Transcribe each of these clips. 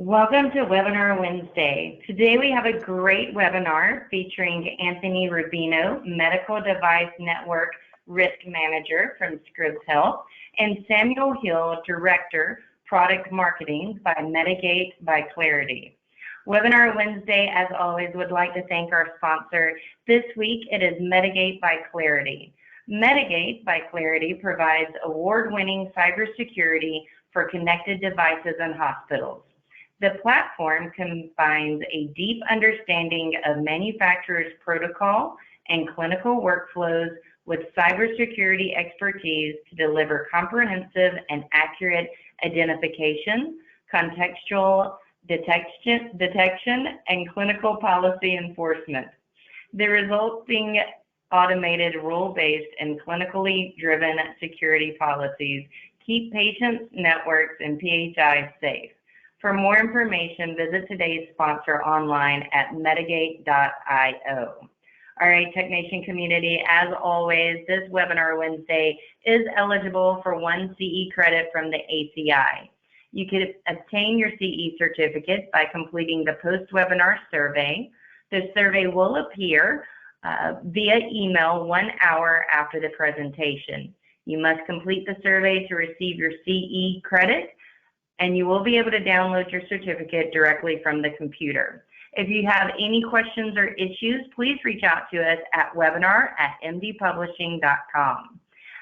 Welcome to Webinar Wednesday. Today we have a great webinar featuring Anthony Rubino, Medical Device Network Risk Manager from Scripps Health, and Samuel Hill, Director, Product Marketing by Medigate by Claroty. Webinar Wednesday, as always, would like to thank our sponsor. This week it is Medigate by Claroty. Medigate by Claroty provides award-winning cybersecurity for connected devices in hospitals. The platform combines a deep understanding of manufacturers' protocol and clinical workflows with cybersecurity expertise to deliver comprehensive and accurate identification, contextual detection, and clinical policy enforcement. The resulting automated, rule-based, and clinically driven security policies keep patients, networks, and PHI safe. For more information, visit today's sponsor online at medigate.io. All right, Technation community, as always, this Webinar Wednesday is eligible for 1 CE credit from the ACI. You can obtain your CE certificate by completing the post-webinar survey. The survey will appear via email 1 hour after the presentation. You must complete the survey to receive your CE credit, and you will be able to download your certificate directly from the computer. If you have any questions or issues, please reach out to us at webinar@mdpublishing.com.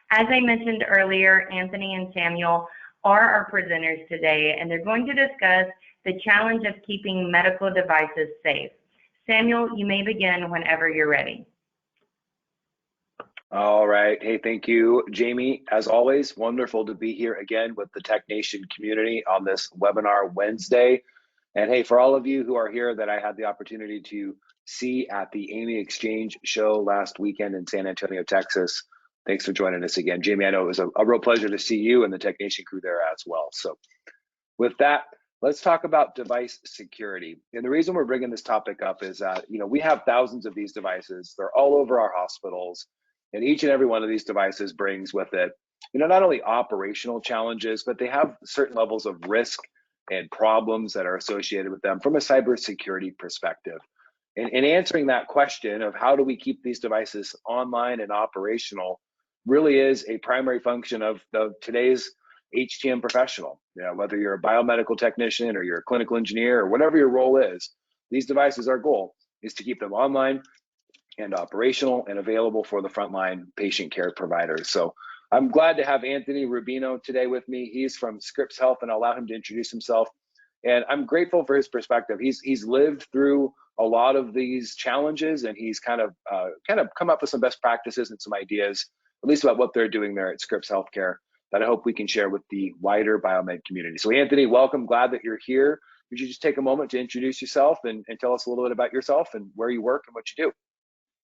As I mentioned earlier, Anthony and Samuel are our presenters today, and they're going to discuss the challenge of keeping medical devices safe. Samuel, you may begin whenever you're ready. All right. Hey, thank you, Jamie. As always, wonderful to be here again with the Tech Nation community on this Webinar Wednesday. And hey, for all of you who are here that I had the opportunity to see at the Amy Exchange show last weekend in San Antonio, Texas, thanks for joining us again. Jamie, I know it was a real pleasure to see you and the Tech Nation crew there as well. So with that, let's talk about device security. And the reason we're bringing this topic up is that, we have thousands of these devices. They're all over our hospitals. And each and every one of these devices brings with it, not only operational challenges, but they have certain levels of risk and problems that are associated with them from a cybersecurity perspective. And answering that question of how do we keep these devices online and operational really is a primary function of today's HTM professional. Whether you're a biomedical technician or you're a clinical engineer or whatever your role is, these devices, our goal is to keep them online and operational and available for the frontline patient care providers. So I'm glad to have Anthony Rubino today with me. He's from Scripps Health, and I'll allow him to introduce himself. And I'm grateful for his perspective. He's lived through a lot of these challenges, and he's kind of come up with some best practices and some ideas, at least about what they're doing there at Scripps Healthcare, that I hope we can share with the wider BioMed community. So Anthony, welcome. Glad that you're here. Would you just take a moment to introduce yourself and tell us a little bit about yourself and where you work and what you do?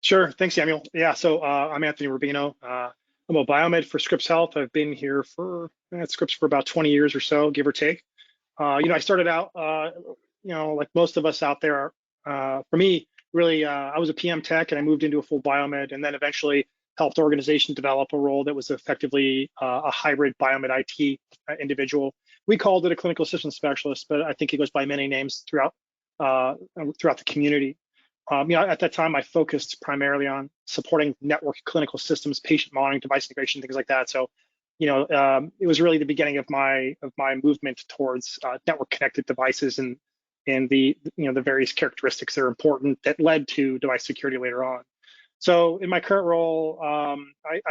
Sure. Thanks, Samuel. Yeah, so I'm Anthony Rubino. I'm a biomed for Scripps Health. I've been here at Scripps for about 20 years or so, give or take. I started out, like most of us out there. For me, really, I was a PM tech, and I moved into a full biomed, and then eventually helped the organization develop a role that was effectively a hybrid biomed IT individual. We called it a clinical systems specialist, but I think it goes by many names throughout the community. At that time, I focused primarily on supporting network clinical systems, patient monitoring, device integration, things like that. So, it was really the beginning of my movement towards network connected devices and the various characteristics that are important that led to device security later on. So, in my current role, I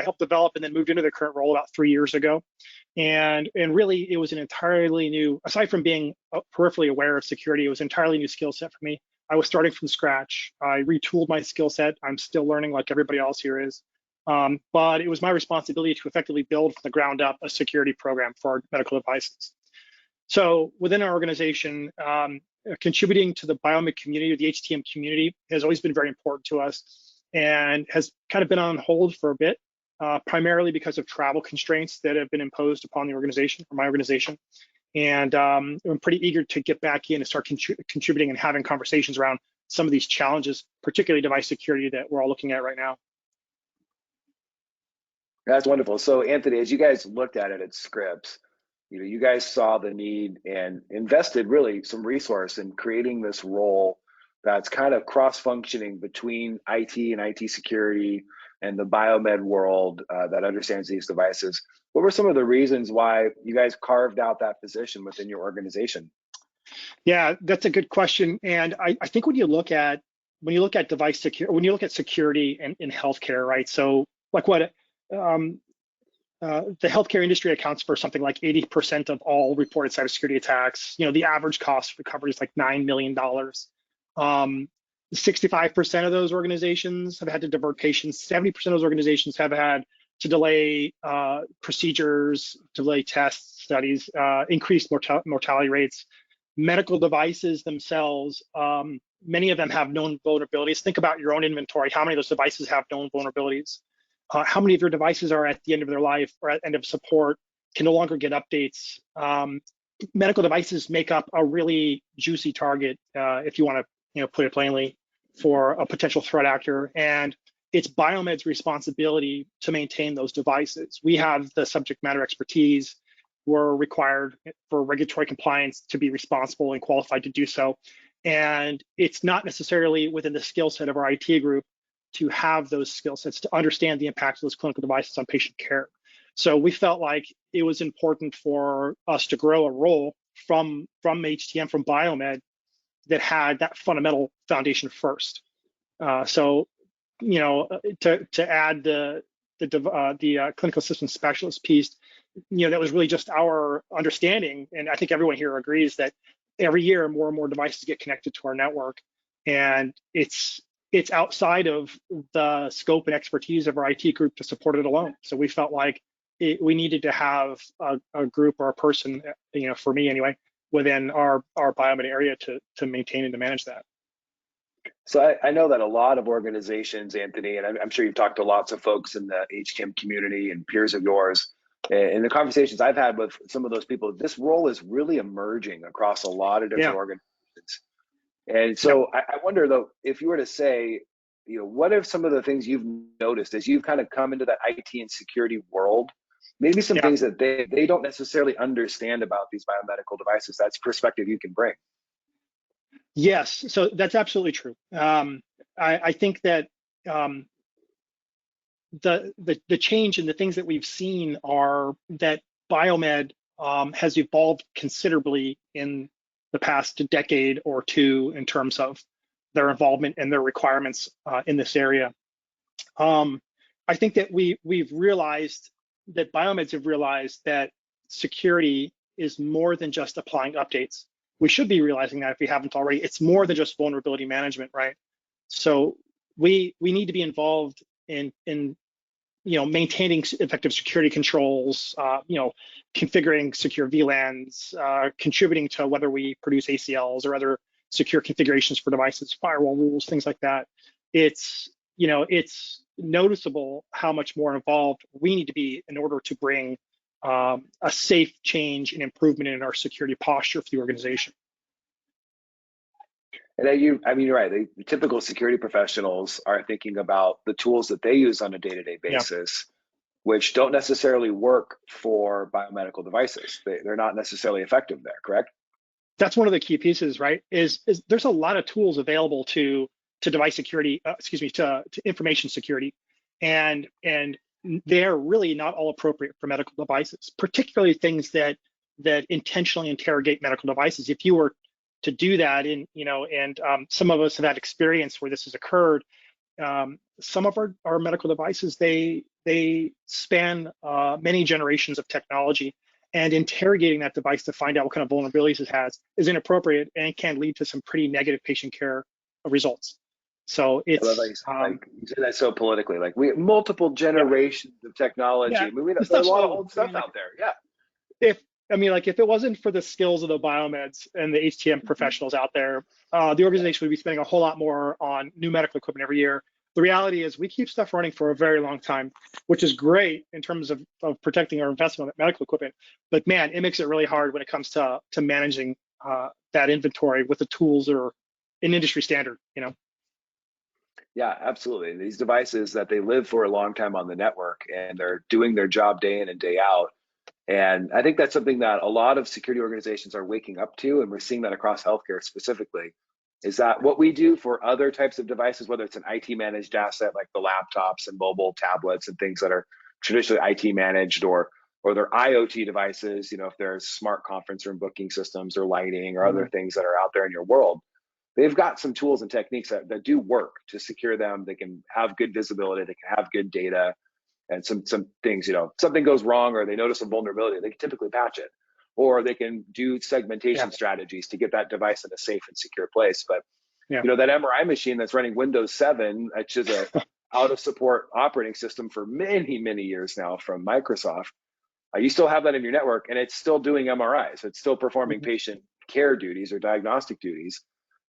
helped develop and then moved into the current role about 3 years ago, and really it was an entirely new. Aside from being peripherally aware of security, it was an entirely new skill set for me. I was starting from scratch. I retooled my skill set. I'm still learning like everybody else here is. But it was my responsibility to effectively build from the ground up a security program for our medical devices. So within our organization, contributing to the BioMed community, or the HTM community, has always been very important to us and has kind of been on hold for a bit, primarily because of travel constraints that have been imposed upon the organization, or my organization. And I'm pretty eager to get back in and start contributing and having conversations around some of these challenges, particularly device security that we're all looking at right now. That's wonderful. So Anthony, as you guys looked at it at Scripps, you guys saw the need and invested really some resource in creating this role that's kind of cross-functioning between IT and IT security and the biomed world that understands these devices. What were some of the reasons why you guys carved out that position within your organization? Yeah, that's a good question. And I think when you look at device security, when you look at security in healthcare, right? So like what the healthcare industry accounts for something like 80% of all reported cybersecurity attacks. The average cost for recovery is like $9 million. 65% of those organizations have had to divert patients. 70% of those organizations have had to delay procedures, delay tests, studies, increase mortality rates. Medical devices themselves, many of them have known vulnerabilities. Think about your own inventory. How many of those devices have known vulnerabilities? How many of your devices are at the end of their life or at end of support, can no longer get updates? Medical devices make up a really juicy target, if you want to put it plainly, for a potential threat actor. And it's BioMed's responsibility to maintain those devices. We have the subject matter expertise. We're required for regulatory compliance to be responsible and qualified to do so. And it's not necessarily within the skill set of our IT group to have those skill sets to understand the impact of those clinical devices on patient care. So we felt like it was important for us to grow a role from HTM, from BioMed, that had that fundamental foundation first. To add the clinical systems specialist piece, that was really just our understanding, and I think everyone here agrees that every year more and more devices get connected to our network, and it's outside of the scope and expertise of our IT group to support it alone. So we felt like we needed to have a group or a person, for me anyway, within our BioMed area to maintain and to manage that. So I know that a lot of organizations, Anthony, and I'm sure you've talked to lots of folks in the HTM community and peers of yours, in the conversations I've had with some of those people, this role is really emerging across a lot of different organizations. And so I wonder, though, if you were to say, what are some of the things you've noticed as you've kind of come into the IT and security world? Maybe some things that they don't necessarily understand about these biomedical devices. That's perspective you can bring. Yes, so that's absolutely true. I think that the change in the things that we've seen are that BioMed has evolved considerably in the past decade or two in terms of their involvement and their requirements in this area. I think that we've realized that BioMeds have realized that security is more than just applying updates. We should be realizing that if we haven't already. It's more than just vulnerability management, right? So we need to be involved in maintaining effective security controls, configuring secure VLANs, contributing to whether we produce ACLs or other secure configurations for devices, firewall rules, things like that. It's noticeable how much more involved we need to be in order to bring a safe change and improvement in our security posture for the organization. And you're right. The typical security professionals are thinking about the tools that they use on a day-to-day basis, which don't necessarily work for biomedical devices. They're not necessarily effective there, correct? That's one of the key pieces, right? Is there's a lot of tools available to device security, to information security, and they're really not all appropriate for medical devices, particularly things that intentionally interrogate medical devices. If you were to do that, some of us have had experience where this has occurred. Some of our medical devices, they span many generations of technology, and interrogating that device to find out what kind of vulnerabilities it has is inappropriate and can lead to some pretty negative patient care results. So it's you say that so politically, like we have multiple generations of technology. Yeah. I mean, there's a lot of old stuff out there. Yeah. If it wasn't for the skills of the BioMeds and the HTM professionals out there, the organization would be spending a whole lot more on new medical equipment every year. The reality is we keep stuff running for a very long time, which is great in terms of protecting our investment in medical equipment. But man, it makes it really hard when it comes to managing that inventory with the tools that are an industry standard, Yeah, absolutely. These devices that they live for a long time on the network and they're doing their job day in and day out. And I think that's something that a lot of security organizations are waking up to, and we're seeing that across healthcare specifically, is that what we do for other types of devices, whether it's an IT managed asset like the laptops and mobile tablets and things that are traditionally IT managed, or they're IoT devices, if there's smart conference room booking systems or lighting or other things that are out there in your world, they've got some tools and techniques that do work to secure them. They can have good visibility, they can have good data, and some things, something goes wrong or they notice a vulnerability, they can typically patch it, or they can do segmentation strategies to get that device in a safe and secure place. But that MRI machine that's running Windows 7, which is a out of support operating system for many, many years now from Microsoft, you still have that in your network, and it's still doing MRIs. It's still performing patient care duties or diagnostic duties.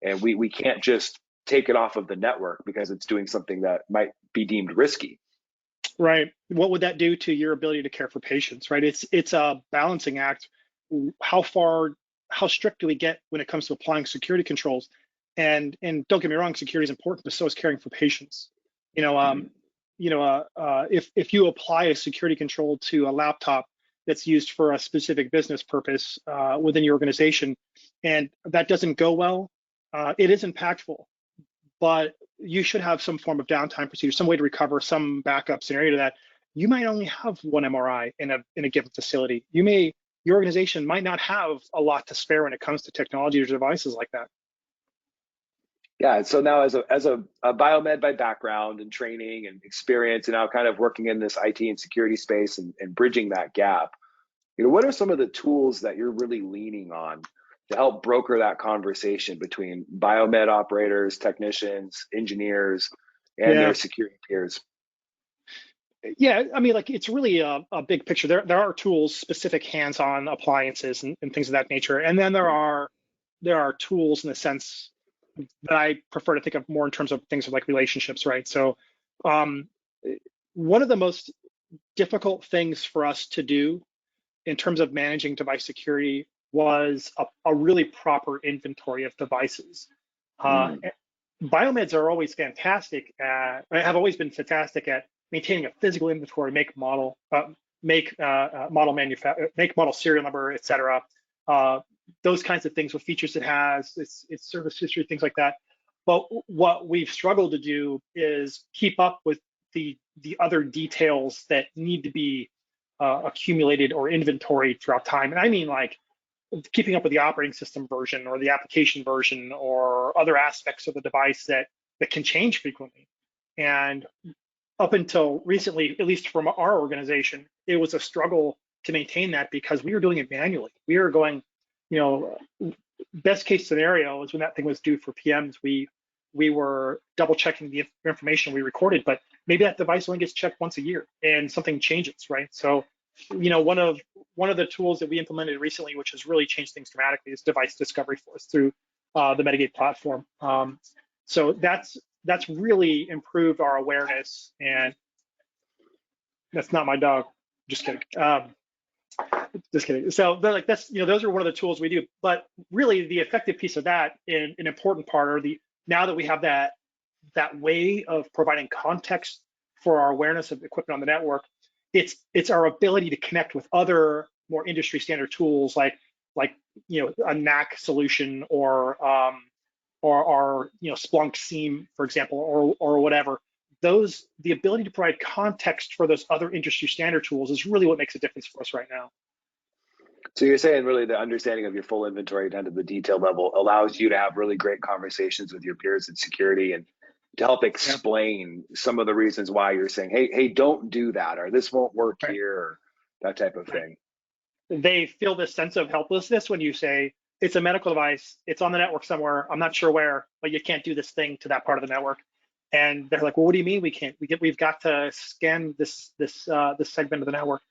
And we can't just take it off of the network because it's doing something that might be deemed risky. Right. What would that do to your ability to care for patients, right? It's a balancing act. How strict do we get when it comes to applying security controls? And don't get me wrong, security is important, but so is caring for patients. If you apply a security control to a laptop that's used for a specific business purpose within your organization, and that doesn't go well, it is impactful. But you should have some form of downtime procedure, some way to recover, some backup scenario to that. You might only have one MRI in a given facility. Your organization might not have a lot to spare when it comes to technology or devices like that. Yeah, so now as a biomed by background and training and experience, and now kind of working in this IT and security space and bridging that gap, what are some of the tools that you're really leaning on to help broker that conversation between biomed operators, technicians, engineers, and their security peers? Yeah, I mean, it's really a big picture. There are tools, specific hands-on appliances and things of that nature, and then there are tools in the sense that I prefer to think of more in terms of things like relationships, right? So one of the most difficult things for us to do in terms of managing device security was a really proper inventory of devices. BioMeds are always fantastic at, have always been fantastic at maintaining a physical inventory, make, model, serial number, et cetera. Those kinds of things with features it has, its service history, things like that. But what we've struggled to do is keep up with the other details that need to be accumulated or inventoried throughout time. And I mean, like, keeping up with the operating system version or the application version or other aspects of the device that can change frequently. And up until recently, at least from our organization, it was a struggle to maintain that because we were doing it manually. We were going, best case scenario is when that thing was due for PMs, we were double checking the information we recorded, but maybe that device only gets checked once a year and something changes, right? So, one of the tools that we implemented recently, which has really changed things dramatically, is device discovery for us through the Medigate platform. So that's really improved our awareness. And that's not my dog. Just kidding. Just kidding. So that's those are one of the tools we do. But really, the effective piece of that, and an important part, are now that we have that way of providing context for our awareness of equipment on the network, it's our ability to connect with other more industry standard tools like a NAC solution or Splunk SIEM, for example, or whatever. The ability to provide context for those other industry standard tools is really what makes a difference for us right now. So you're saying really the understanding of your full inventory down to the detail level allows you to have really great conversations with your peers in security and to help explain some of the reasons why you're saying, hey, don't do that, or this won't work here, or that type of thing. They feel this sense of helplessness when you say, it's a medical device, it's on the network somewhere, I'm not sure where, but you can't do this thing to that part of the network. And they're like, well, what do you mean we can't? We've got to scan this segment of the network.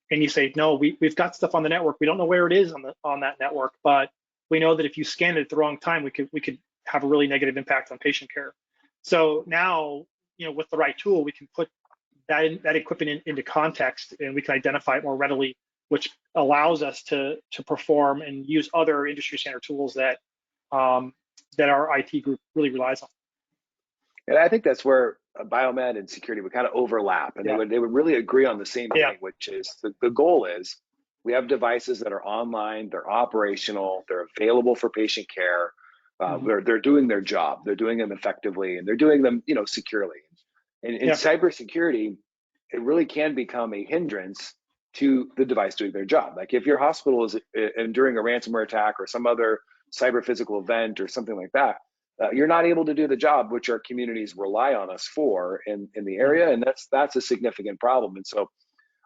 And you say, no, we've got stuff on the network. We don't know where it is on that network, but we know that if you scan it at the wrong time, we could have a really negative impact on patient care. So now, with the right tool, we can put that equipment into context, and we can identify it more readily, which allows us to perform and use other industry standard tools that our IT group really relies on. And I think that's where biomed and security would kind of overlap, and they would really agree on the same thing, which is the goal is We have devices that are online, they're operational, they're available for patient care. They're doing their job, they're doing them effectively, and they're doing them, securely. And in cybersecurity, it really can become a hindrance to the device doing their job. Like if your hospital is enduring a ransomware attack or some other cyber physical event or something like that, you're not able to do the job which our communities rely on us for in the area, and that's a significant problem. And so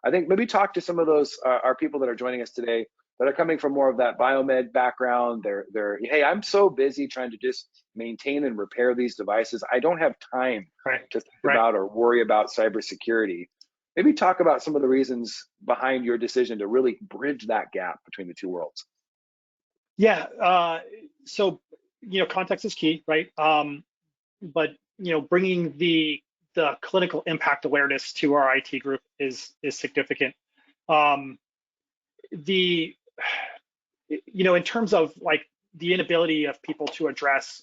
I think maybe talk to some of those our people that are joining us today that are coming from more of that BioMed background. They're hey, I'm so busy trying to just maintain and repair these devices, I don't have time to think about or worry about cybersecurity. Maybe talk about some of the reasons behind your decision to really bridge that gap between the two worlds. Yeah. So context is key, right? But bringing the clinical impact awareness to our IT group is significant. In terms of like the inability of people to address,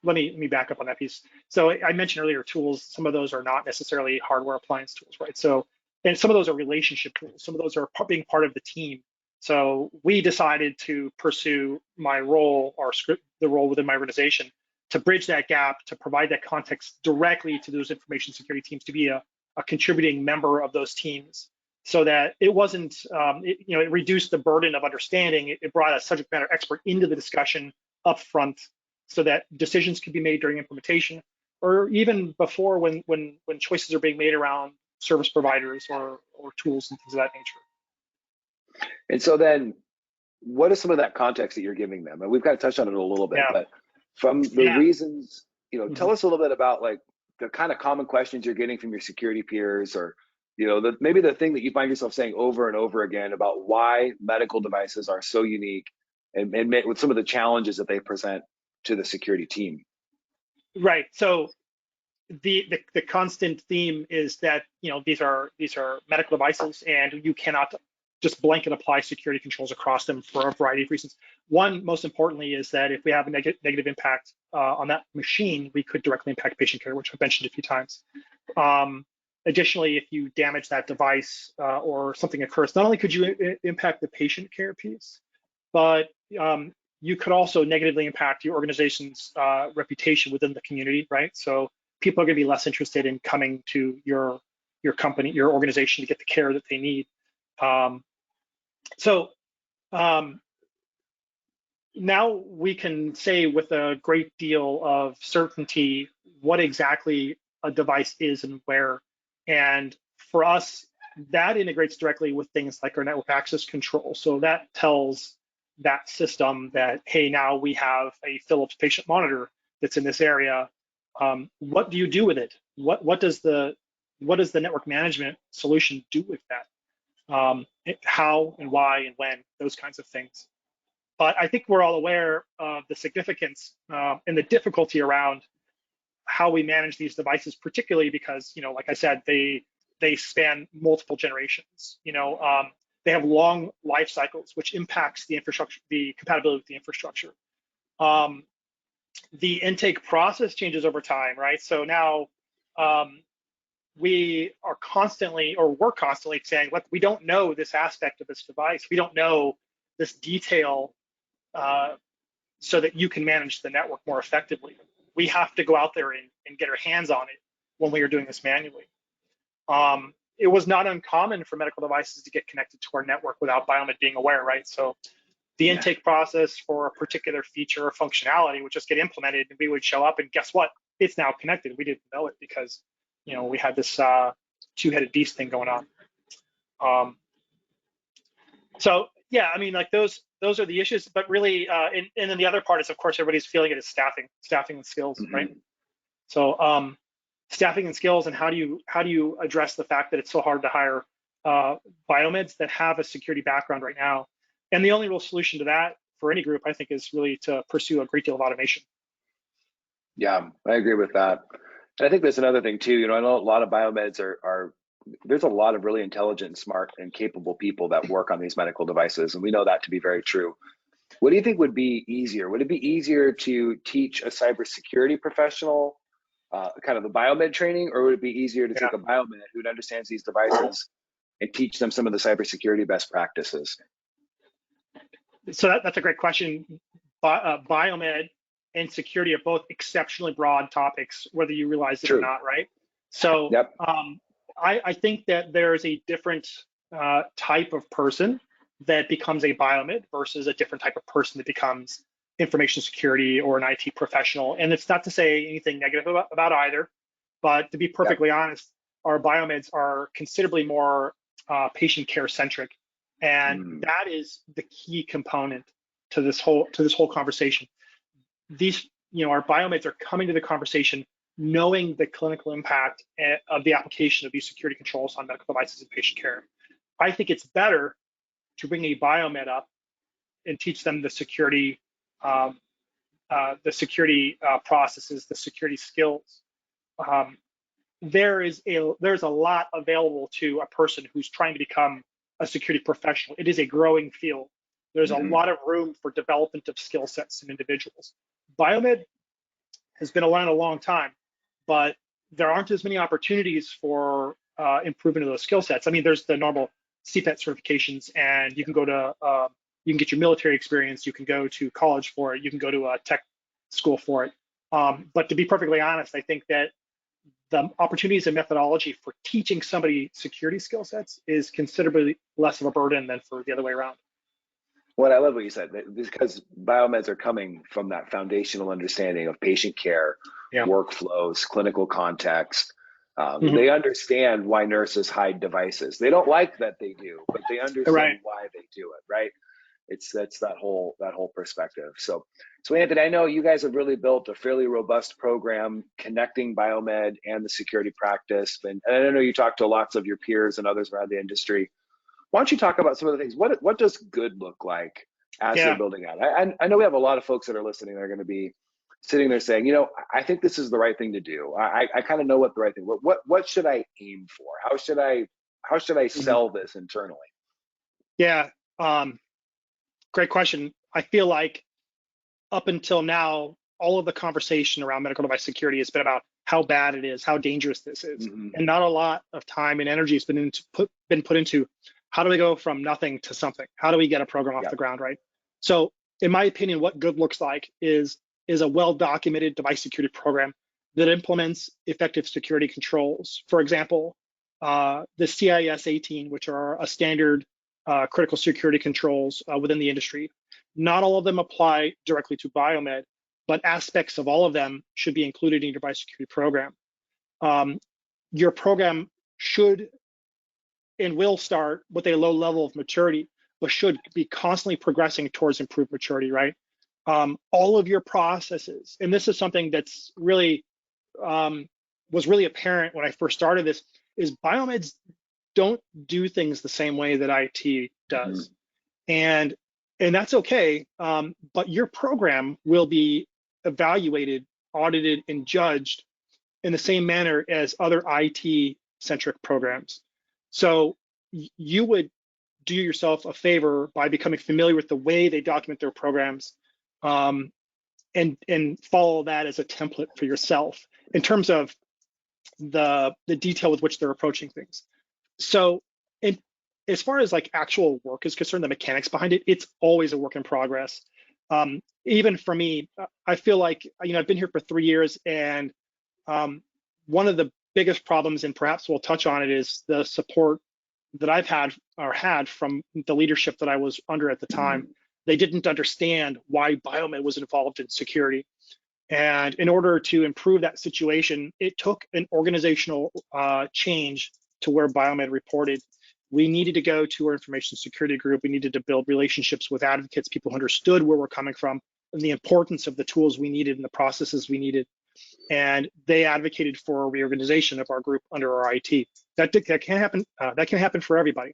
let me back up on that piece. So I mentioned earlier tools, some of those are not necessarily hardware appliance tools, right? So, and some of those are relationship tools, some of those are being part of the team. So we decided to pursue my role, or the role within my organization, to bridge that gap, to provide that context directly to those information security teams, to be a contributing member of those teams, so that it wasn't, it reduced the burden of understanding. It brought a subject matter expert into the discussion up front, so that decisions could be made during implementation, or even before, when choices are being made around service providers or tools and things of that nature. And so then, what is some of that context that you're giving them? And we've kind of touched on it a little bit, but from the reasons, tell us a little bit about like the kind of common questions you're getting from your security peers, or maybe the thing that you find yourself saying over and over again about why medical devices are so unique, and with some of the challenges that they present to the security team. Right. So the constant theme is that these are medical devices, and you cannot just blanket apply security controls across them for a variety of reasons. One, most importantly, is that if we have a negative impact on that machine, we could directly impact patient care, which I've mentioned a few times. Additionally, if you damage that device or something occurs, not only could you impact the patient care piece, but you could also negatively impact your organization's reputation within the community, right? So people are going to be less interested in coming to your company, your organization, to get the care that they need. Now we can say with a great deal of certainty what exactly a device is and where. And for us, that integrates directly with things like our network access control. So that tells that system that, hey, now we have a Philips patient monitor that's in this area. What do you do with it? What does the network management solution do with that? How and why and when, those kinds of things. But I think we're all aware of the significance and the difficulty around how we manage these devices, particularly because, like I said, they span multiple generations. They have long life cycles, which impacts the infrastructure, the compatibility with the infrastructure. The intake process changes over time, right? So now we are constantly, or we're constantly saying, look, we don't know this aspect of this device. We don't know this detail so that you can manage the network more effectively. We have to go out there and get our hands on it when we are doing this manually. It was not uncommon for medical devices to get connected to our network without BioMed being aware, right? So the intake process for a particular feature or functionality would just get implemented, and we would show up, and guess what? It's now connected. We didn't know it because we had this two-headed beast thing going on. So yeah, I mean, like those are the issues, but really, and then the other part is, of course, everybody's feeling it is staffing and skills, right? So staffing and skills, and how do you address the fact that it's so hard to hire biomeds that have a security background right now? And the only real solution to that for any group, I think, is really to pursue a great deal of automation. Yeah, I agree with that. And I think there's another thing too. I know a lot of biomeds there's a lot of really intelligent, smart, and capable people that work on these medical devices, and we know that to be very true. What do you think would be easier? Would it be easier to teach a cybersecurity professional kind of the biomed training, or would it be easier to take a biomed who understands these devices and teach them some of the cybersecurity best practices? So that's a great question. BioMed and security are both exceptionally broad topics, whether you realize it or not, right? So yep. I think that there's a different type of person that becomes a BioMed versus a different type of person that becomes information security or an IT professional. And it's not to say anything negative about either, but to be perfectly honest, our BioMeds are considerably more patient care centric, and that is the key component to this whole conversation. These, our BioMeds are coming to the conversation knowing the clinical impact of the application of these security controls on medical devices and patient care. I think it's better to bring a BioMed up and teach them the security processes, the security skills. There's a lot available to a person who's trying to become a security professional. It is a growing field. There's a lot of room for development of skill sets in individuals. BioMed has been around a long time, but there aren't as many opportunities for improvement of those skill sets. I mean, there's the normal CPET certifications, and you can go to, you can get your military experience, you can go to college for it, you can go to a tech school for it. But to be perfectly honest, I think that the opportunities and methodology for teaching somebody security skill sets is considerably less of a burden than for the other way around. Well, I love what you said, because BioMeds are coming from that foundational understanding of patient care, workflows, clinical context. They understand why nurses hide devices. They don't like that they do, but they understand why they do it, right? That's that whole perspective. So Anthony, I know you guys have really built a fairly robust program connecting BioMed and the security practice, and I know you talk to lots of your peers and others around the industry. Why don't you talk about some of the things? What does good look like as they're building out? I know we have a lot of folks that are listening that are going to be sitting there saying, I think this is the right thing to do. I kind of know what the right thing. What should I aim for? How should I sell this internally? Yeah, great question. I feel like up until now, all of the conversation around medical device security has been about how bad it is, how dangerous this is, and not a lot of time and energy has been put into how do we go from nothing to something? How do we get a program off the ground, right? So in my opinion, what good looks like is a well-documented device security program that implements effective security controls. For example, the CIS 18, which are a standard critical security controls within the industry. Not all of them apply directly to BioMed, but aspects of all of them should be included in your device security program. Your program should and will start with a low level of maturity, but should be constantly progressing towards improved maturity, right? All of your processes, and this is something that's really was really apparent when I first started this, is BioMeds don't do things the same way that IT does, and that's okay. But your program will be evaluated, audited, and judged in the same manner as other IT-centric programs. So you would do yourself a favor by becoming familiar with the way they document their programs, and follow that as a template for yourself in terms of the detail with which they're approaching things. So as far as like actual work is concerned, the mechanics behind it, it's always a work in progress. Even for me, I feel like, I've been here for 3 years, and one of the biggest problems, and perhaps we'll touch on it, is the support that I've had from the leadership that I was under at the time. They didn't understand why BioMed was involved in security. And in order to improve that situation, it took an organizational change to where BioMed reported. We needed to go to our information security group. We needed to build relationships with advocates, people who understood where we're coming from and the importance of the tools we needed and the processes we needed. And they advocated for a reorganization of our group under our IT. That can happen. That can happen for everybody.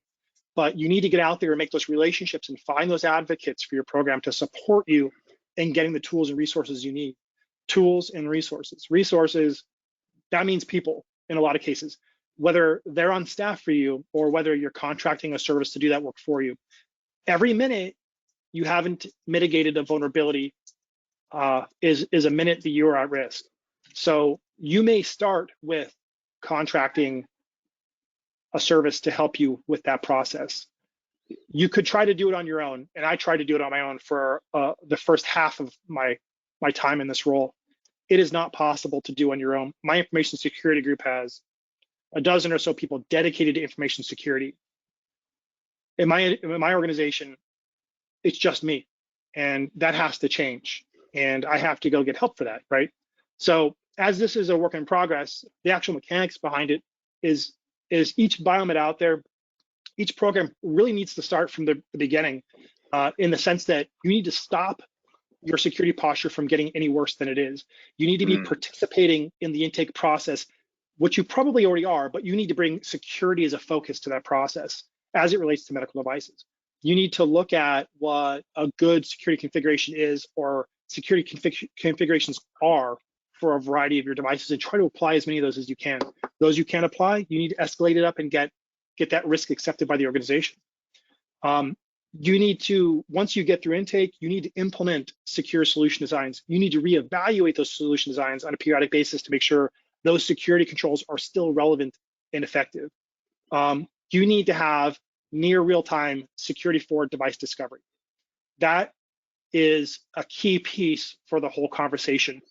But you need to get out there and make those relationships and find those advocates for your program to support you in getting the tools and resources you need. Tools and resources. Resources, that means people in a lot of cases, whether they're on staff for you or whether you're contracting a service to do that work for you. Every minute you haven't mitigated a vulnerability is a minute that you are at risk. So you may start with contracting a service to help you with that process. You could try to do it on your own, and I tried to do it on my own for the first half of my time in this role. It is not possible to do on your own. My information security group has a dozen or so people dedicated to information security. In my organization, it's just me, and that has to change, and I have to go get help for that, right? So as this is a work in progress, the actual mechanics behind it is each BioMed out there, each program really needs to start from the beginning, in the sense that you need to stop your security posture from getting any worse than it is. You need to be participating in the intake process, which you probably already are, but you need to bring security as a focus to that process as it relates to medical devices. You need to look at what a good security configuration is, or security configurations are for a variety of your devices, and try to apply as many of those as you can. Those you can't apply, you need to escalate it up and get that risk accepted by the organization. You need to, once you get through intake, you need to implement secure solution designs. You need to reevaluate those solution designs on a periodic basis to make sure those security controls are still relevant and effective. You need to have near real-time security for device discovery. That is a key piece for the whole conversation.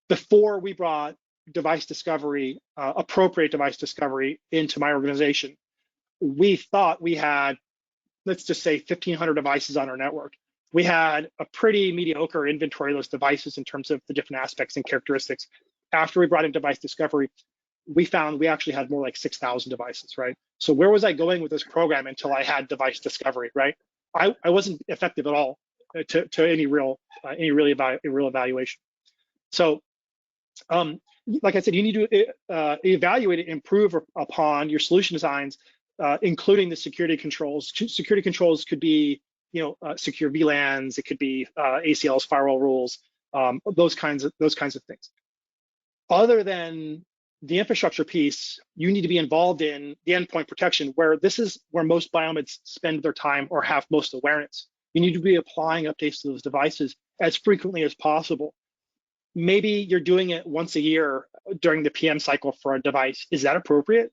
Before we brought device discovery, appropriate device discovery into my organization, we thought we had, let's just say 1,500 devices on our network. We had a pretty mediocre inventory of those devices in terms of the different aspects and characteristics. After we brought in device discovery, we found we actually had more like 6,000 devices, right? So where was I going with this program until I had device discovery, right? I wasn't effective at all to any real evaluation. So, like I said, you need to evaluate and improve upon your solution designs, including the security controls. Security controls could be, secure VLANs. It could be ACLs, firewall rules, those kinds of things. Other than the infrastructure piece, you need to be involved in the endpoint protection, where this is where most BioMeds spend their time or have most awareness. You need to be applying updates to those devices as frequently as possible. Maybe you're doing it once a year during the PM cycle for a device. Is that appropriate?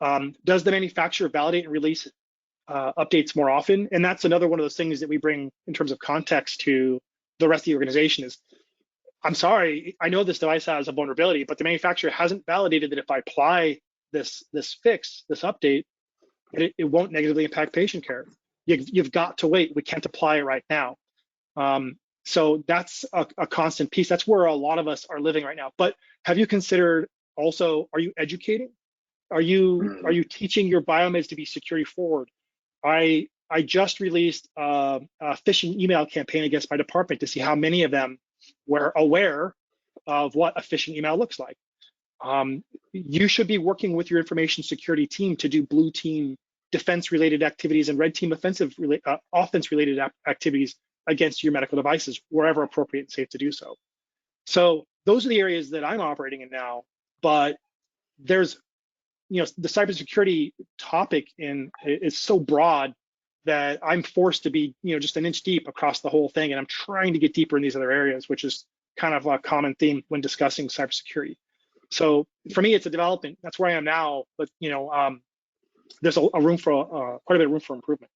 Does the manufacturer validate and release updates more often? And that's another one of those things that we bring in terms of context to the rest of the organization is, I'm sorry, I know this device has a vulnerability, but the manufacturer hasn't validated that if I apply this fix, this update, it won't negatively impact patient care. You've got to wait. We can't apply it right now. So that's a constant piece. That's where a lot of us are living right now. But have you considered also, are you educating? Are you teaching your BioMeds to be security forward? I just released a phishing email campaign against my department to see how many of them were aware of what a phishing email looks like. You should be working with your information security team to do blue team defense-related activities and red team offense-related activities against your medical devices wherever appropriate and safe to do so. So those are the areas that I'm operating in now. But there's, the cybersecurity topic is so broad that I'm forced to be, just an inch deep across the whole thing, and I'm trying to get deeper in these other areas, which is kind of a common theme when discussing cybersecurity. So for me, it's a development. That's where I am now, but there's a room for quite a bit of room for improvement.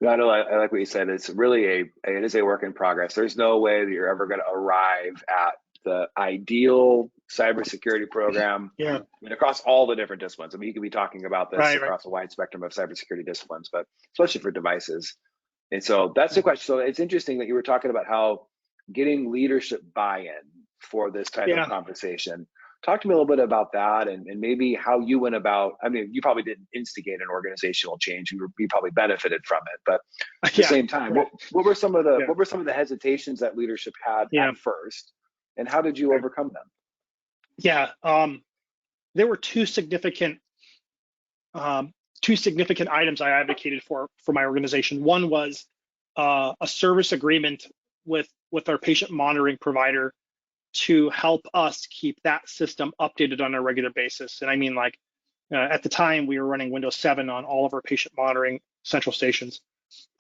Yeah, no, I like what you said. It's really it is a work in progress. There's no way that you're ever going to arrive at the ideal cybersecurity program. Yeah. I mean, across all the different disciplines. I mean, you could be talking about this across a wide spectrum of cybersecurity disciplines, but especially for devices. And so that's the question. So it's interesting that you were talking about how getting leadership buy-in for this type of conversation. Talk to me a little bit about that, and maybe how you went about. I mean, you probably didn't instigate an organizational change. You probably benefited from it, but at the same time, what were some of the hesitations that leadership had at first, and how did you overcome them? Yeah, there were two significant items I advocated for my organization. One was a service agreement with our patient monitoring provider to help us keep that system updated on a regular basis. And I mean, like, at the time we were running Windows 7 on all of our patient monitoring central stations,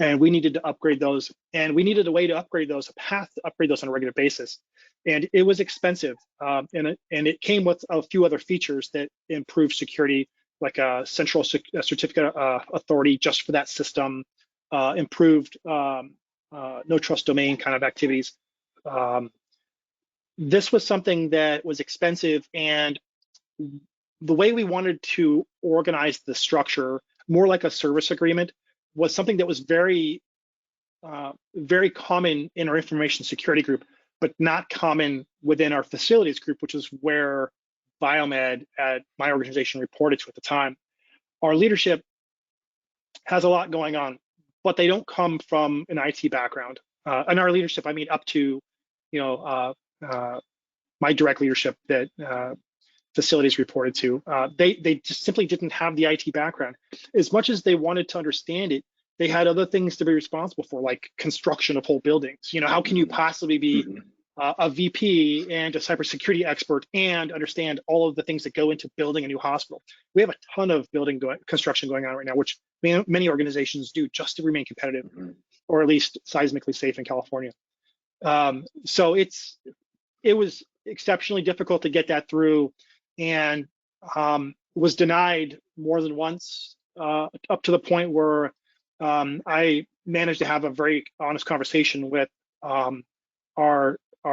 and we needed to upgrade those, and we needed a way to upgrade those, a path to upgrade those on a regular basis. and it was expensive. And it came with a few other features that improved security, like a central certificate authority just for that system, improved no trust domain kind of activities. This was something that was expensive, and the way we wanted to organize the structure, more like a service agreement, was something that was very common in our information security group, but not common within our facilities group, which is where BioMed at my organization reported to at the time. Our leadership has a lot going on, but they don't come from an IT background. And our leadership, I mean, up to, my direct leadership that facilities reported to, they just simply didn't have the IT background. As much as they wanted to understand it, they had other things to be responsible for, like construction of whole buildings. How can you possibly be a VP and a cybersecurity expert and understand all of the things that go into building a new hospital? We have a ton of construction going on right now, which many organizations do just to remain competitive, or at least seismically safe in California. So it was exceptionally difficult to get that through, and was denied more than once, up to the point where I managed to have a very honest conversation with our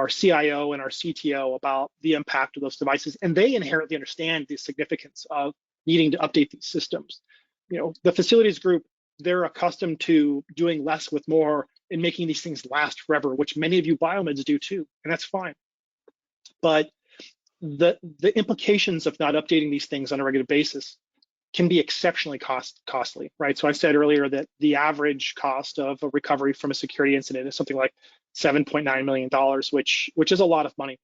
CIO and our CTO about the impact of those devices, and they inherently understand the significance of needing to update these systems. The facilities group, they're accustomed to doing less with more and making these things last forever, which many of you biomeds do too, and that's fine. But the implications of not updating these things on a regular basis can be exceptionally costly, right? So I said earlier that the average cost of a recovery from a security incident is something like $7.9 million, which is a lot of money.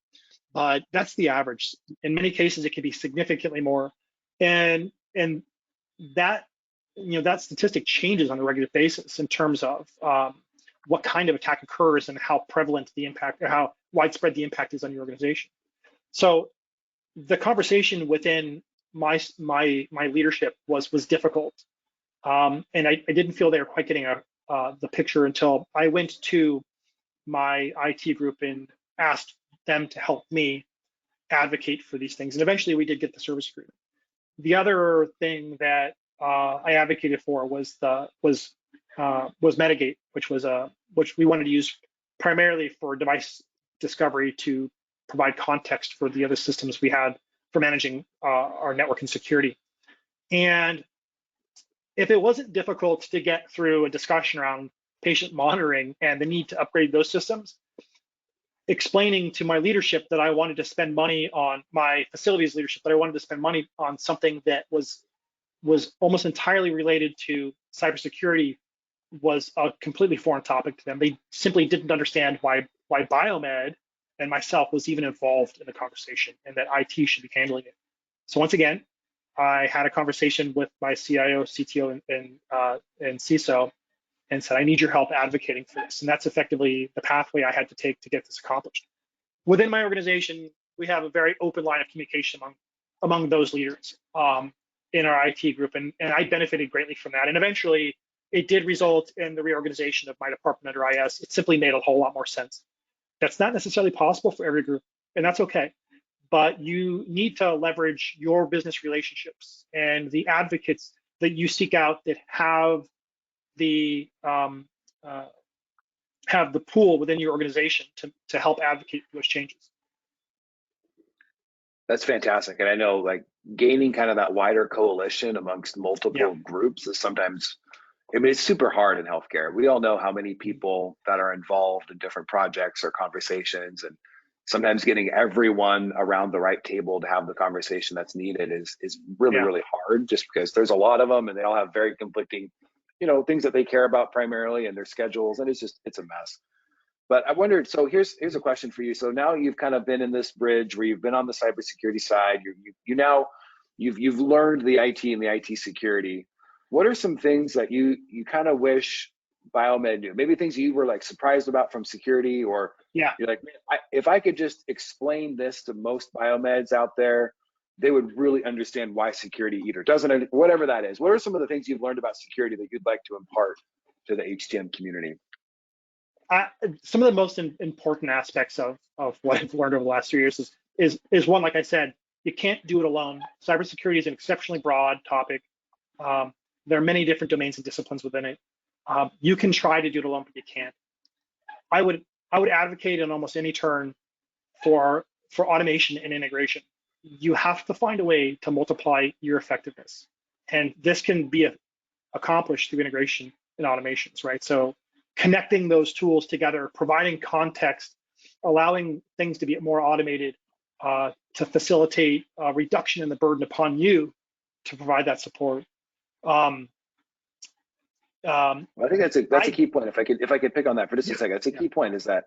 But that's the average. In many cases, it can be significantly more, and that that statistic changes on a regular basis in terms of what kind of attack occurs and how prevalent the impact, or how widespread the impact is on your organization. So the conversation within my leadership was difficult, and I didn't feel they were quite getting the picture until I went to my IT group and asked them to help me advocate for these things, and eventually we did get the service agreement. The other thing that I advocated for was Medigate, which we wanted to use primarily for device discovery to provide context for the other systems we had for managing our network and security. And if it wasn't difficult to get through a discussion around patient monitoring and the need to upgrade those systems, explaining to my leadership that I wanted to spend money on, my facilities leadership, that I wanted to spend money on something that was almost entirely related to cybersecurity was a completely foreign topic to them. They simply didn't understand why BioMed and myself was even involved in the conversation, and that IT should be handling it. So once again, I had a conversation with my CIO, CTO, and CISO, and said, I need your help advocating for this. And that's effectively the pathway I had to take to get this accomplished. Within my organization, we have a very open line of communication among those leaders in our IT group, and I benefited greatly from that. And eventually, it did result in the reorganization of my department under IS. It simply made a whole lot more sense. That's not necessarily possible for every group, and that's okay. But you need to leverage your business relationships and the advocates that you seek out that have the pool within your organization to help advocate for those changes. That's fantastic. And I know, like, gaining kind of that wider coalition amongst multiple groups is sometimes, I mean, it's super hard in healthcare. We all know how many people that are involved in different projects or conversations, and sometimes getting everyone around the right table to have the conversation that's needed is really, really hard, just because there's a lot of them and they all have very conflicting, things that they care about primarily and their schedules, and it's a mess. But I wondered, so here's a question for you. So now you've kind of been in this bridge where you've been on the cybersecurity side. You've learned the IT and the IT security. What are some things that you kind of wish BioMed knew? Maybe things you were like surprised about from security, or you're like, man, if I could just explain this to most BioMeds out there, they would really understand why security either doesn't, whatever that is. What are some of the things you've learned about security that you'd like to impart to the HTM community? some of the most important aspects of what I've learned over the last 3 years is one, like I said, you can't do it alone. Cybersecurity is an exceptionally broad topic. There are many different domains and disciplines within it. You can try to do it alone, but you can't. I would advocate on almost any turn for automation and integration. You have to find a way to multiply your effectiveness, and this can be accomplished through integration and automations, right? So connecting those tools together, providing context, allowing things to be more automated to facilitate a reduction in the burden upon you to provide that support. Well, I think that's a key point. If I could pick on that for just a second, that's a key point. Is that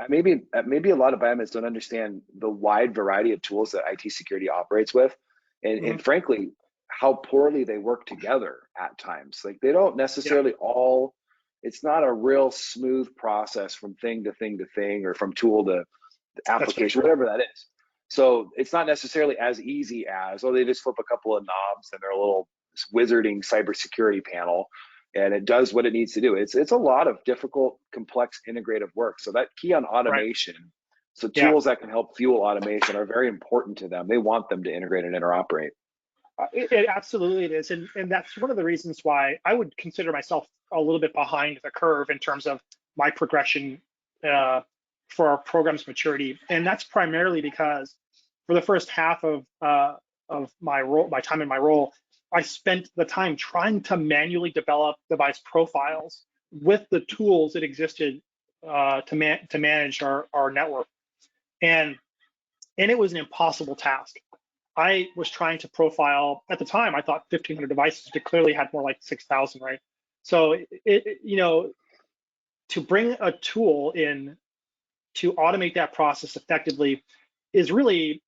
maybe a lot of BioMeds don't understand the wide variety of tools that IT security operates with, and frankly, how poorly they work together at times. Like they don't necessarily all. It's not a real smooth process from thing to thing to thing, or from tool to application, whatever that is. So it's not necessarily as easy as, they just flip a couple of knobs and they're a little wizarding cybersecurity panel, and it does what it needs to do. It's a lot of difficult, complex, integrative work. So that key on automation, so tools that can help fuel automation are very important to them. They want them to integrate and interoperate. It absolutely it is, and that's one of the reasons why I would consider myself a little bit behind the curve in terms of my progression for our program's maturity, and that's primarily because for the first half of my time in my role, I spent the time trying to manually develop device profiles with the tools that existed to manage our network, and it was an impossible task. I was trying to profile, at the time, I thought 1,500 devices, but clearly had more like 6,000, right? So, to bring a tool in to automate that process effectively is really,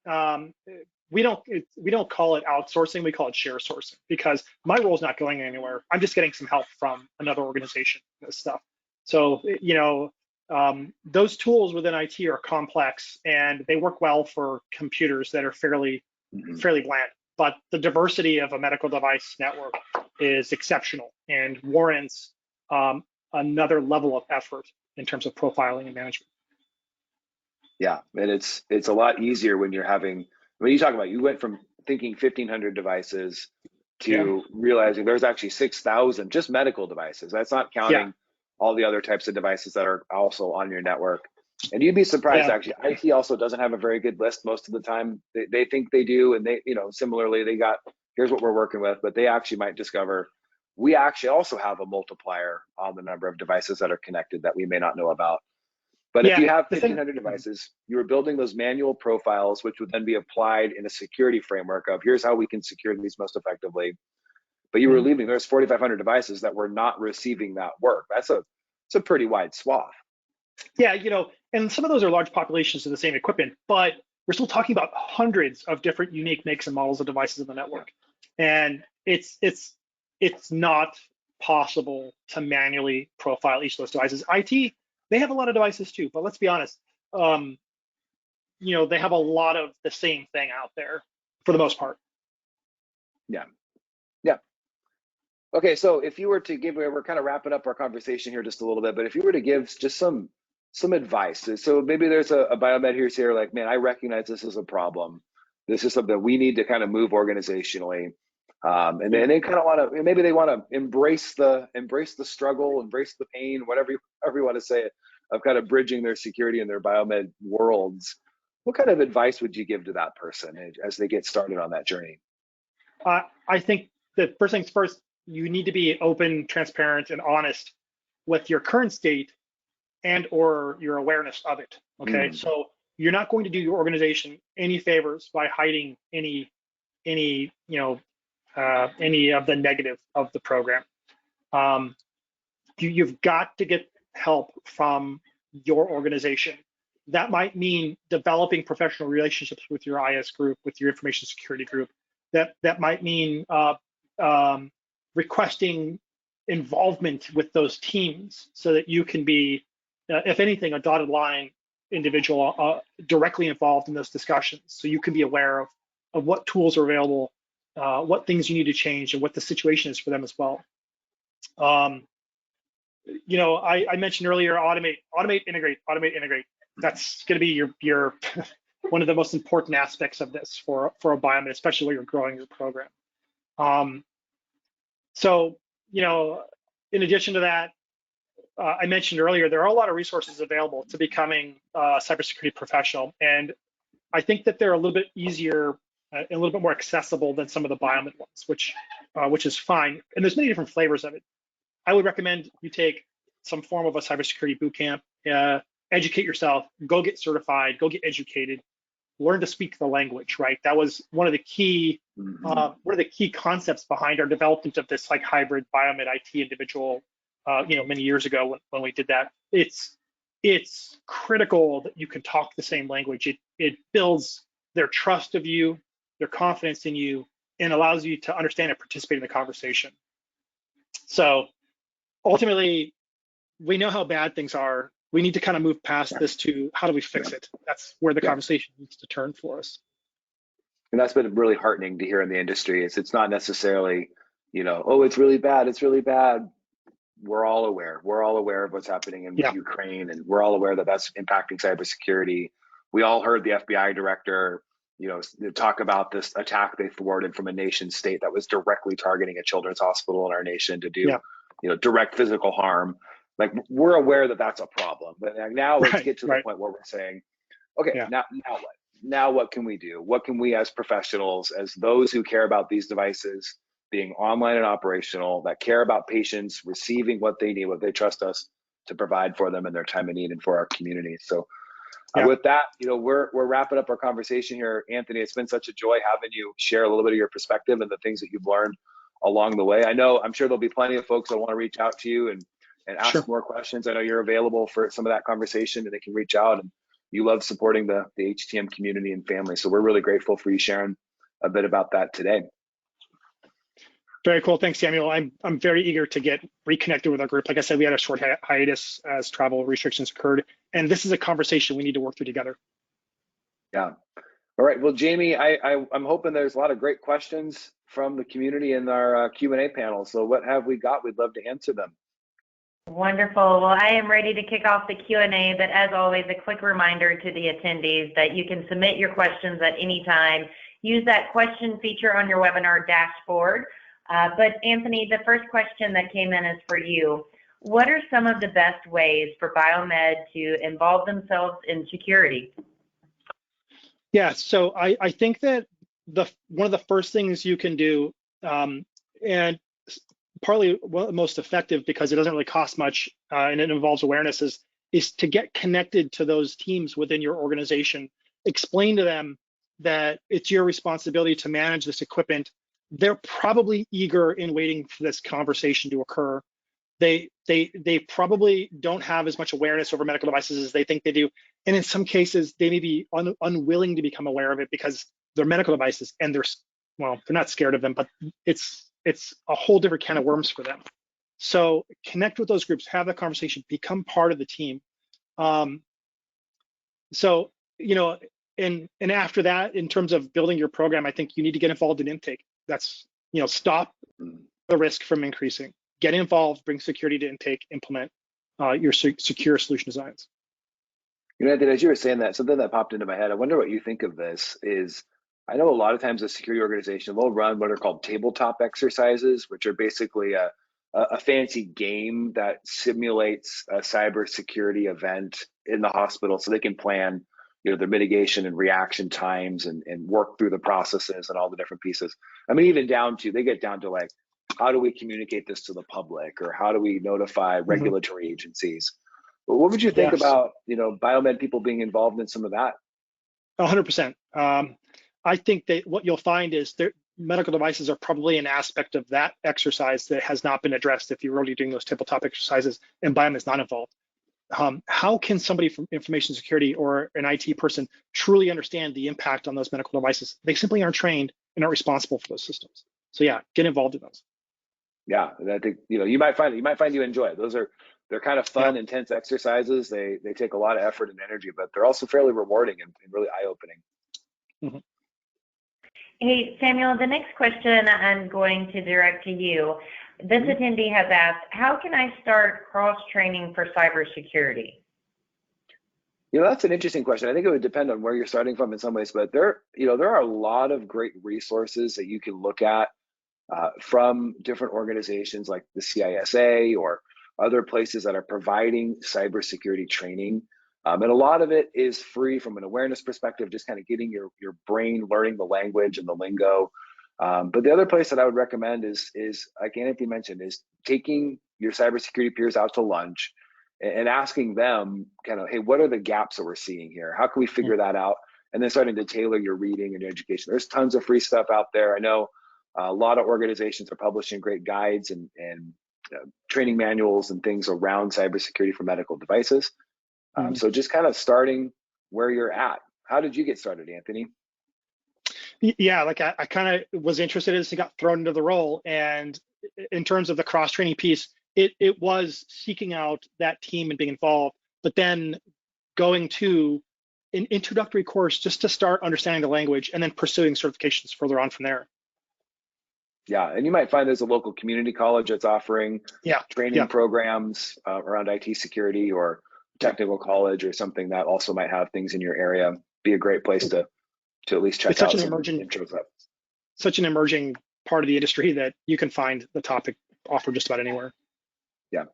we don't call it outsourcing, we call it share sourcing, because my role is not going anywhere. I'm just getting some help from another organization, this stuff. So, those tools within IT are complex and they work well for computers that are fairly bland, but the diversity of a medical device network is exceptional and warrants another level of effort in terms of profiling and management. Yeah, and it's a lot easier when you're having, when you talk about, you went from thinking 1,500 devices to realizing there's actually 6,000 just medical devices. That's not counting all the other types of devices that are also on your network. And you'd be surprised, actually, IT also doesn't have a very good list most of the time. They think they do, and they, similarly, they got, here's what we're working with, but they actually might discover we actually also have a multiplier on the number of devices that are connected that we may not know about. But if you have 1,500 devices, you were building those manual profiles, which would then be applied in a security framework of here's how we can secure these most effectively. But you were leaving, there's 4,500 devices that were not receiving that work. It's a pretty wide swath. Yeah, and some of those are large populations of the same equipment, but we're still talking about hundreds of different unique makes and models of devices in the network. And it's not possible to manually profile each of those devices. IT, they have a lot of devices too, but let's be honest, they have a lot of the same thing out there for the most part. Yeah. Okay, so if you were to give, we're kind of wrapping up our conversation here just a little bit, but if you were to give just some advice, so maybe there's a BioMed who's here like, man, I recognize this is a problem. This is something we need to kind of move organizationally. And they kind of want to, maybe they want to embrace the struggle, embrace the pain, whatever you want to say it, of kind of bridging their security and their BioMed worlds. What kind of advice would you give to that person as they get started on that journey? I think that first things first, you need to be open, transparent, and honest with your current state and or your awareness of it. Okay, so you're not going to do your organization any favors by hiding any of the negative of the program. You've got to get help from your organization. That might mean developing professional relationships with your IS group, with your information security group. That might mean requesting involvement with those teams so that you can be, if anything, a dotted line individual directly involved in those discussions, so you can be aware of what tools are available, what things you need to change, and what the situation is for them as well. I mentioned earlier, automate, integrate, automate, integrate. That's going to be your one of the most important aspects of this for a BioMed, especially when you're growing your program. So, in addition to that, I mentioned earlier, there are a lot of resources available to becoming a cybersecurity professional. And I think that they're a little bit easier and a little bit more accessible than some of the BioMed ones, which is fine. And there's many different flavors of it. I would recommend you take some form of a cybersecurity boot camp, educate yourself, go get certified, go get educated, learn to speak the language, right? That was one of the key concepts behind our development of this like hybrid BioMed IT individual, many years ago when we did that. It's critical that you can talk the same language. It builds their trust of you, their confidence in you, and allows you to understand and participate in the conversation. So ultimately, we know how bad things are. We need to kind of move past this to how do we fix it? That's where the conversation needs to turn for us. And that's been really heartening to hear in the industry. It's not necessarily, oh, it's really bad. It's really bad. We're all aware. We're all aware of what's happening in Ukraine, and we're all aware that that's impacting cybersecurity. We all heard the FBI director, talk about this attack they thwarted from a nation state that was directly targeting a children's hospital in our nation to do, direct physical harm. Like, we're aware that that's a problem. But now let's get to the point where we're saying, okay, now what? Now what can we do? What can we as professionals, as those who care about these devices being online and operational, that care about patients receiving what they need, what they trust us to provide for them in their time of need and for our community? So with that, we're wrapping up our conversation here. Anthony, it's been such a joy having you share a little bit of your perspective and the things that you've learned along the way. I'm sure there'll be plenty of folks that want to reach out to you and ask more questions. I know you're available for some of that conversation, and they can reach out. And you love supporting the HTM community and family. So we're really grateful for you sharing a bit about that today. Very cool. Thanks, Samuel. I'm very eager to get reconnected with our group. Like I said, we had a short hiatus as travel restrictions occurred, and this is a conversation we need to work through together. Yeah. All right. Well, Jamie, I'm hoping there's a lot of great questions from the community in our Q&A panel. So what have we got? We'd love to answer them. Wonderful. Well, I am ready to kick off the Q&A, but as always, a quick reminder to the attendees that you can submit your questions at any time. Use that question feature on your webinar dashboard. But Anthony, the first question that came in is for you. What are some of the best ways for BioMed to involve themselves in security? Yeah, so I think that one of the first things you can do, and partly most effective because it doesn't really cost much and it involves awareness, is to get connected to those teams within your organization. Explain to them that it's your responsibility to manage this equipment. They're probably eager in waiting for this conversation to occur. They probably don't have as much awareness over medical devices as they think they do. And in some cases, they may be unwilling to become aware of it because they're medical devices and they're not scared of them, but it's a whole different can of worms for them. So connect with those groups, have that conversation, become part of the team. And after that, in terms of building your program, I think you need to get involved in intake. That's, stop the risk from increasing. Get involved, bring security to intake, implement your secure solution designs. Anthony, as you were saying that, something that popped into my head, I wonder what you think of this is, I know a lot of times a security organization will run what are called tabletop exercises, which are basically a fancy game that simulates a cybersecurity event in the hospital so they can plan their mitigation and reaction times and work through the processes and all the different pieces. I mean, even they get down to like, how do we communicate this to the public, or how do we notify regulatory agencies? But what would you think about, BioMed people being involved in some of that? 100%. I think that what you'll find is medical devices are probably an aspect of that exercise that has not been addressed if you're already doing those tabletop exercises and BioMed is not involved. How can somebody from information security or an IT person truly understand the impact on those medical devices? They simply aren't trained and aren't responsible for those systems. So yeah, get involved in those. Yeah, and I think you might find you enjoy it. They're kind of fun, intense exercises. They take a lot of effort and energy, but they're also fairly rewarding and really eye-opening. Hey, Samuel, the next question I'm going to direct to you. This attendee has asked, how can I start cross-training for cybersecurity? That's an interesting question. I think it would depend on where you're starting from in some ways, but there are a lot of great resources that you can look at from different organizations like the CISA or other places that are providing cybersecurity training. And a lot of it is free from an awareness perspective, just kind of getting your brain learning the language and the lingo. But the other place that I would recommend is like Anthony mentioned, is taking your cybersecurity peers out to lunch and asking them kind of, hey, what are the gaps that we're seeing here? How can we figure that out? And then starting to tailor your reading and your education. There's tons of free stuff out there. I know a lot of organizations are publishing great guides and training manuals and things around cybersecurity for medical devices. So just kind of starting where you're at. How did you get started, Anthony? Yeah, like I kind of was interested as he got thrown into the role. And in terms of the cross-training piece, it was seeking out that team and being involved, but then going to an introductory course just to start understanding the language and then pursuing certifications further on from there. Yeah, and you might find there's a local community college that's offering training programs around IT security, or technical college or something that also might have things in your area. Be a great place to at least check out some intros up. Such an emerging part of the industry that you can find the topic offered just about anywhere. Yeah.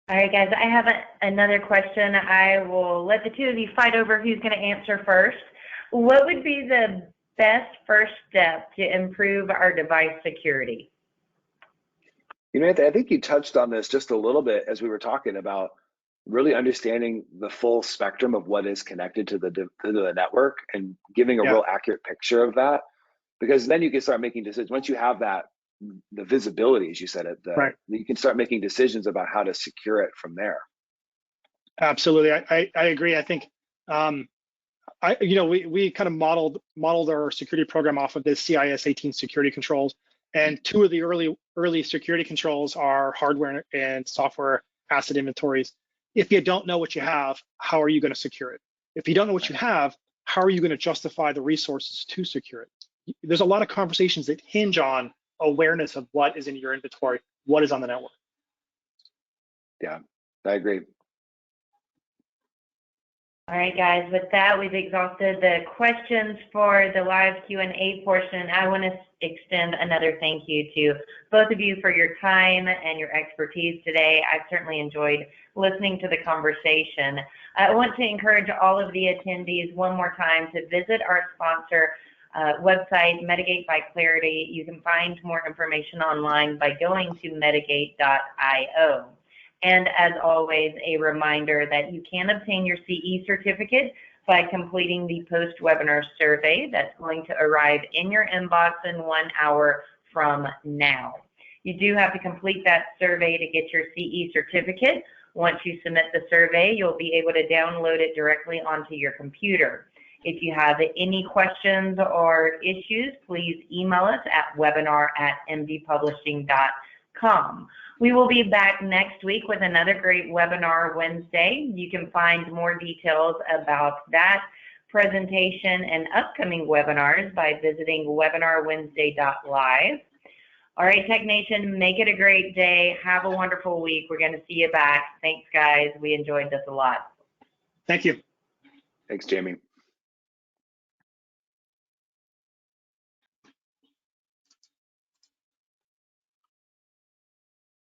All right, guys, I have another question. I will let the two of you fight over who's going to answer first. What would be the best first step to improve our device security? Anthony, I think you touched on this just a little bit as we were talking about really understanding the full spectrum of what is connected to the network and giving a real accurate picture of that, because then you can start making decisions. Once you have that, the visibility, as you said, you can start making decisions about how to secure it from there. Absolutely, I agree. I think we kind of modeled our security program off of the CIS 18 security controls, and two of the early security controls are hardware and software asset inventories. If you don't know what you have, how are you going to secure it? If you don't know what you have, how are you going to justify the resources to secure it? There's a lot of conversations that hinge on awareness of what is in your inventory, what is on the network. Yeah, I agree. All right, guys, with that, we've exhausted the questions for the live Q&A portion. I want to extend another thank you to both of you for your time and your expertise today. I've certainly enjoyed listening to the conversation. I want to encourage all of the attendees one more time to visit our sponsor website, Medigate by Claroty. You can find more information online by going to medigate.io. And as always, a reminder that you can obtain your CE certificate by completing the post-webinar survey that's going to arrive in your inbox in 1 hour from now. You do have to complete that survey to get your CE certificate. Once you submit the survey, you'll be able to download it directly onto your computer. If you have any questions or issues, please email us at webinar@mdpublishing.com. We will be back next week with another great webinar Wednesday. You can find more details about that presentation and upcoming webinars by visiting webinarwednesday.live. All right, Tech Nation, make it a great day. Have a wonderful week. We're going to see you back. Thanks, guys. We enjoyed this a lot. Thank you. Thanks, Jamie.